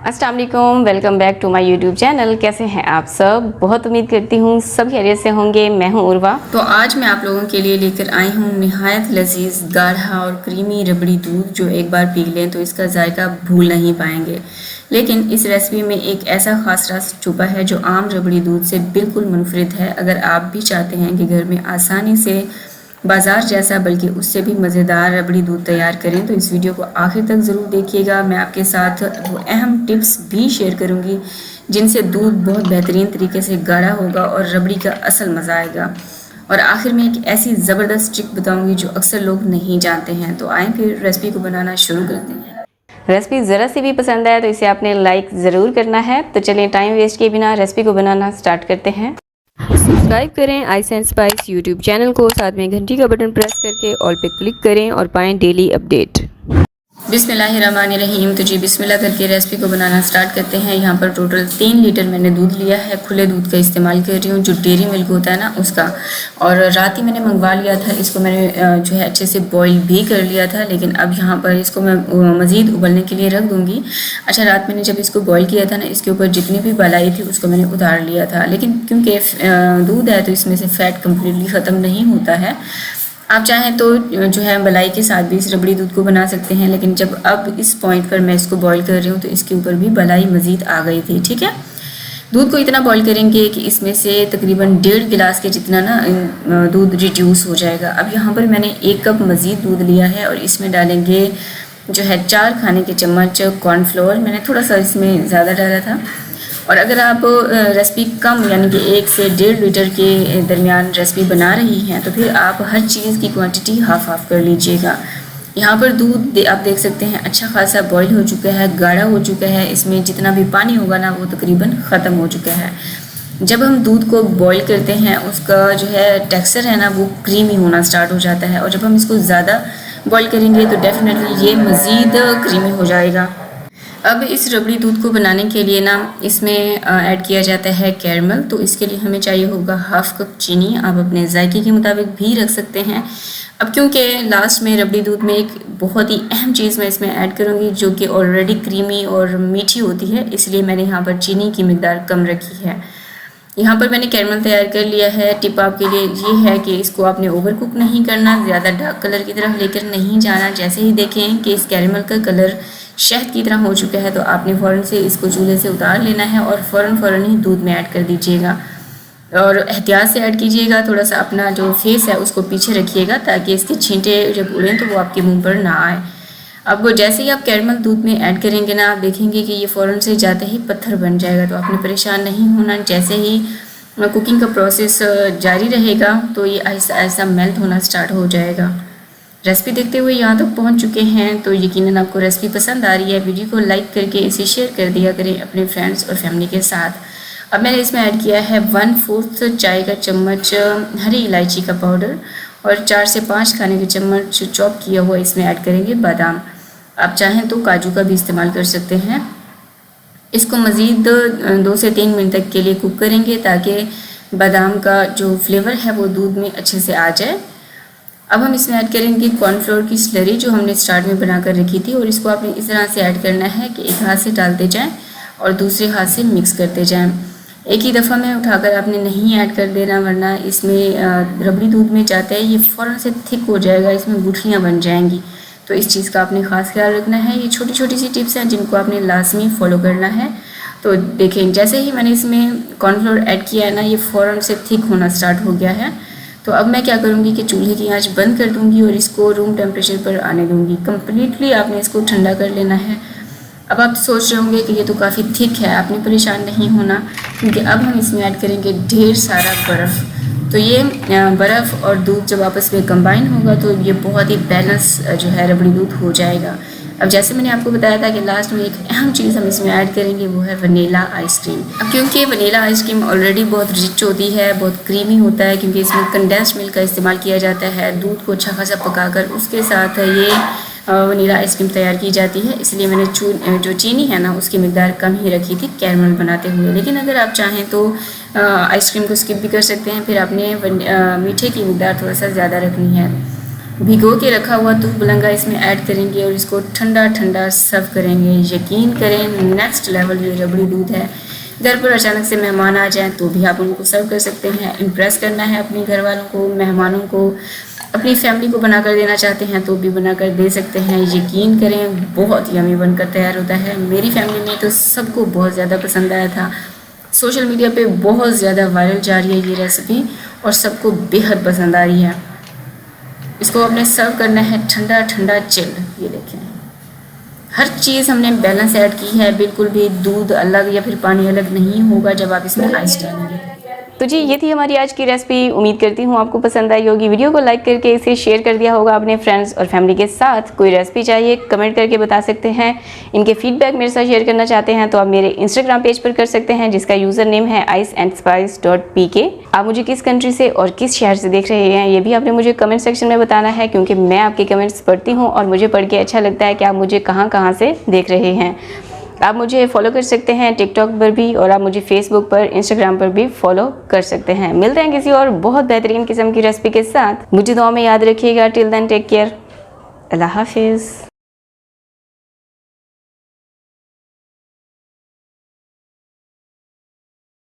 अस्सलाम वालेकुम, welcome back to my YouTube channel. कैसे हैं आप सब? बहुत उम्मीद करती हूँ सब खैरियत से होंगे। मैं हूँ उर्वा। तो आज मैं आप लोगों के लिए लेकर आई हूँ निहायत लजीज गाढ़ा और क्रीमी रबड़ी दूध, जो एक बार पी लें तो इसका जायका भूल नहीं पाएंगे। लेकिन इस रेसिपी में एक ऐसा खास राज छुपा है जो आम रबड़ी दूध से बिल्कुल मुनफरिद है। अगर आप भी चाहते हैं कि घर में आसानी से बाज़ार जैसा बल्कि उससे भी मज़ेदार रबड़ी दूध तैयार करें तो इस वीडियो को आखिर तक ज़रूर देखिएगा। मैं आपके साथ वो अहम टिप्स भी शेयर करूंगी जिनसे दूध बहुत बेहतरीन तरीके से गाढ़ा होगा और रबड़ी का असल मज़ा आएगा। और आखिर में एक ऐसी ज़बरदस्त ट्रिक बताऊंगी जो अक्सर लोग नहीं जानते हैं। तो आए फिर रेसिपी को बनाना शुरू करते हैं। रेसिपी ज़रा सी भी पसंद आए तो इसे आपने लाइक ज़रूर करना है। तो चलिए टाइम वेस्ट किए बिना रेसिपी को बनाना स्टार्ट करते हैं। सब्सक्राइब करें ice and spice YouTube channel को, साथ में घंटी का बटन प्रेस करके ऑल पे क्लिक करें और पाएं डेली अपडेट। बिस्मिल्लाहिर्रहमानिर्रहीम। तो जी बिस्मिल्लाह करके रेसिपी को बनाना स्टार्ट करते हैं। यहाँ पर टोटल 3 लीटर मैंने दूध लिया है। खुले दूध का इस्तेमाल कर रही हूँ, जो डेयरी मिल्क होता है ना उसका। और रात ही मैंने मंगवा लिया था। इसको मैंने जो है अच्छे से बॉईल भी कर लिया था, लेकिन अब यहाँ पर इसको मैं मज़ीद उबलने के लिए रख दूँगी। अच्छा, रात मैंने जब इसको बॉईल किया था ना, इसके ऊपर जितनी भी बलाई थी उसको मैंने उतार लिया था। लेकिन क्योंकि दूध है तो इसमें से फ़ैट कम्प्लीटली ख़त्म नहीं होता है। आप चाहें तो जो है मलाई के साथ भी इस रबड़ी दूध को बना सकते हैं, लेकिन जब अब इस पॉइंट पर मैं इसको बॉईल कर रही हूँ तो इसके ऊपर भी बलाई मज़ीद आ गई थी। ठीक है, दूध को इतना बॉईल करेंगे कि इसमें से तकरीबन 1.5 गिलास के जितना ना दूध रिड्यूस हो जाएगा। अब यहाँ पर मैंने 1 कप मज़ीद दूध लिया है और इसमें डालेंगे जो है 4 खाने के चम्मच कॉर्नफ्लोर। मैंने थोड़ा सा इसमें ज़्यादा डाला था। और अगर आप रेसिपी कम यानी कि 1 से 1.5 लीटर के दरमियान रेसिपी बना रही हैं तो फिर आप हर चीज़ की क्वांटिटी हाफ हाफ कर लीजिएगा। यहाँ पर दूध आप देख सकते हैं अच्छा खासा बॉईल हो चुका है, गाढ़ा हो चुका है। इसमें जितना भी पानी होगा ना वो तकरीबन ख़त्म हो चुका है। जब हम दूध को बॉईल करते हैं उसका जो है टेक्सचर है ना वो क्रीमी होना स्टार्ट हो जाता है, और जब हम इसको ज़्यादा बॉईल करेंगे तो डेफिनेटली ये मज़ीद क्रीमी हो जाएगा। अब इस रबड़ी दूध को बनाने के लिए ना इसमें ऐड किया जाता है कैरमल। तो इसके लिए हमें चाहिए होगा हाफ कप चीनी। आप अपने जायके के मुताबिक भी रख सकते हैं। अब क्योंकि लास्ट में रबड़ी दूध में एक बहुत ही अहम चीज़ मैं इसमें ऐड करूँगी जो कि ऑलरेडी क्रीमी और मीठी होती है, इसलिए मैंने यहाँ पर चीनी की मिकदार कम रखी है। यहाँ पर मैंने कैरमल तैयार कर लिया है। टिप आपके लिए ये है कि इसको आपने ओवर कुक नहीं करना, ज़्यादा डार्क कलर की तरफ लेकर नहीं जाना। जैसे ही देखें कि इस कैरमल का कलर शहद की तरह हो चुका है तो आपने फ़ौरन से इसको चूल्हे से उतार लेना है और फ़ौरन ही दूध में ऐड कर दीजिएगा। और एहतियात से ऐड कीजिएगा, थोड़ा सा अपना जो फेस है उसको पीछे रखिएगा ताकि इसके छींटे जब उड़ें तो वो आपके मुंह पर ना आए। अब जैसे ही आप कैरमल दूध में ऐड करेंगे ना, आप देखेंगे कि ये फ़ौरन से जाते ही पत्थर बन जाएगा। तो आपने परेशान नहीं होना। जैसे ही कुकिंग का प्रोसेस जारी रहेगा तो ये ऐसा ऐसा मेल्ट होना स्टार्ट हो जाएगा। रेसिपी देखते हुए यहाँ तक पहुँच चुके हैं तो यकीनन आपको रेसिपी पसंद आ रही है। वीडियो को लाइक करके इसे शेयर कर दिया करें अपने फ्रेंड्स और फैमिली के साथ। अब मैंने इसमें ऐड किया है 1/4 चाय का चम्मच हरी इलायची का पाउडर और 4 से 5 खाने के चम्मच चॉप किया हुआ इसमें ऐड करेंगे बादाम। आप चाहें तो काजू का भी इस्तेमाल कर सकते हैं। इसको मज़ीद 2 से 3 मिनट तक के लिए कुक करेंगे ताकि बादाम का जो फ्लेवर है वो दूध में अच्छे से आ जाए। अब हम इसमें ऐड करेंगे कॉर्नफ्लोर की स्लरी जो हमने स्टार्ट में बना कर रखी थी, और इसको आपने इस तरह से ऐड करना है कि एक हाथ से डालते जाएं और दूसरे हाथ से मिक्स करते जाएं। एक ही दफ़ा में उठाकर आपने नहीं ऐड कर देना, वरना इसमें रबड़ी दूध में जाता है ये फ़ौरन से थिक हो जाएगा, इसमें गुठलियाँ बन जाएंगी। तो इस चीज़ का आपने ख़ास ख्याल रखना है। ये छोटी छोटी सी टिप्स हैं जिनको आपने लाजमी फ़ॉलो करना है। तो देखें जैसे ही मैंने इसमें कॉर्नफ्लोर ऐड किया है ना, ये फ़ौरन से थिक होना स्टार्ट हो गया है। तो अब मैं क्या करूँगी कि चूल्हे की आंच बंद कर दूँगी और इसको रूम टेम्परेचर पर आने दूँगी। कम्प्लीटली आपने इसको ठंडा कर लेना है। अब आप सोच रहे होंगे कि ये तो काफ़ी थिक है, आपने परेशान नहीं होना क्योंकि अब हम इसमें ऐड करेंगे ढेर सारा बर्फ़। तो ये बर्फ़ और दूध जब आपस में कंबाइन होगा तो ये बहुत ही बैलेंस जो है रबड़ी दूध हो जाएगा। अब जैसे मैंने आपको बताया था कि लास्ट में एक अहम चीज़ हम इसमें ऐड करेंगे वो है वनीला आइसक्रीम। अब क्योंकि वनीला आइसक्रीम ऑलरेडी बहुत रिच होती है, बहुत क्रीमी होता है, क्योंकि इसमें कंडेंस्ड मिल्क का इस्तेमाल किया जाता है। दूध को अच्छा खासा पकाकर उसके साथ ये वनीला आइसक्रीम तैयार की जाती है। इसलिए मैंने जो चीनी है ना उसकी मिकदार कम ही रखी थी कैरमल बनाते हुए। लेकिन अगर आप चाहें तो आइसक्रीम को स्किप भी कर सकते हैं, फिर आपने मीठे की मिकदार थोड़ा सा ज़्यादा रखनी है। भिगो के रखा हुआ दूध बुलंगा इसमें ऐड करेंगे और इसको ठंडा ठंडा सर्व करेंगे। यकीन करें नेक्स्ट लेवल ये रबड़ी दूध है। घर पर अचानक से मेहमान आ जाएं तो भी आप उनको सर्व कर सकते हैं। इम्प्रेस करना है अपने घर वालों को, मेहमानों को, अपनी फैमिली को बनाकर देना चाहते हैं तो भी बनाकर दे सकते हैं। यकीन करें बहुत यमी बनकर तैयार होता है। मेरी फैमिली में तो सबको बहुत ज़्यादा पसंद आया था। सोशल मीडिया पे बहुत ज़्यादा वायरल जा रही है ये रेसिपी और सबको बेहद पसंद आ रही है। इसको अपने सर्व करना है ठंडा ठंडा चिल्ड। ये देखें हर चीज़ हमने बैलेंस ऐड की है, बिल्कुल भी दूध अलग या फिर पानी अलग नहीं होगा जब आप इसमें आइस डालेंगे। तो जी ये थी हमारी आज की रेसिपी। उम्मीद करती हूँ आपको पसंद आई होगी। वीडियो को लाइक करके इसे शेयर कर दिया होगा अपने फ्रेंड्स और फैमिली के साथ। कोई रेसिपी चाहिए कमेंट करके बता सकते हैं। इनके फीडबैक मेरे साथ शेयर करना चाहते हैं तो आप मेरे इंस्टाग्राम पेज पर कर सकते हैं जिसका यूज़र नेम है iceandspice.pk। आप मुझे किस कंट्री से और किस शहर से देख रहे हैं ये भी आपने मुझे कमेंट सेक्शन में बताना है, क्योंकि मैं आपके कमेंट्स पढ़ती हूँ और मुझे पढ़ के अच्छा लगता है कि आप मुझे कहाँ कहाँ से देख रहे हैं। आप मुझे फॉलो कर सकते हैं टिकटॉक पर भी और आप मुझे फेसबुक पर, इंस्टाग्राम पर भी फॉलो कर सकते हैं। मिलते हैं किसी और बहुत बेहतरीन किस्म की रेसिपी के साथ। मुझे दुआ में याद रखिएगा। Till then take care. अल्लाह हाफिज़।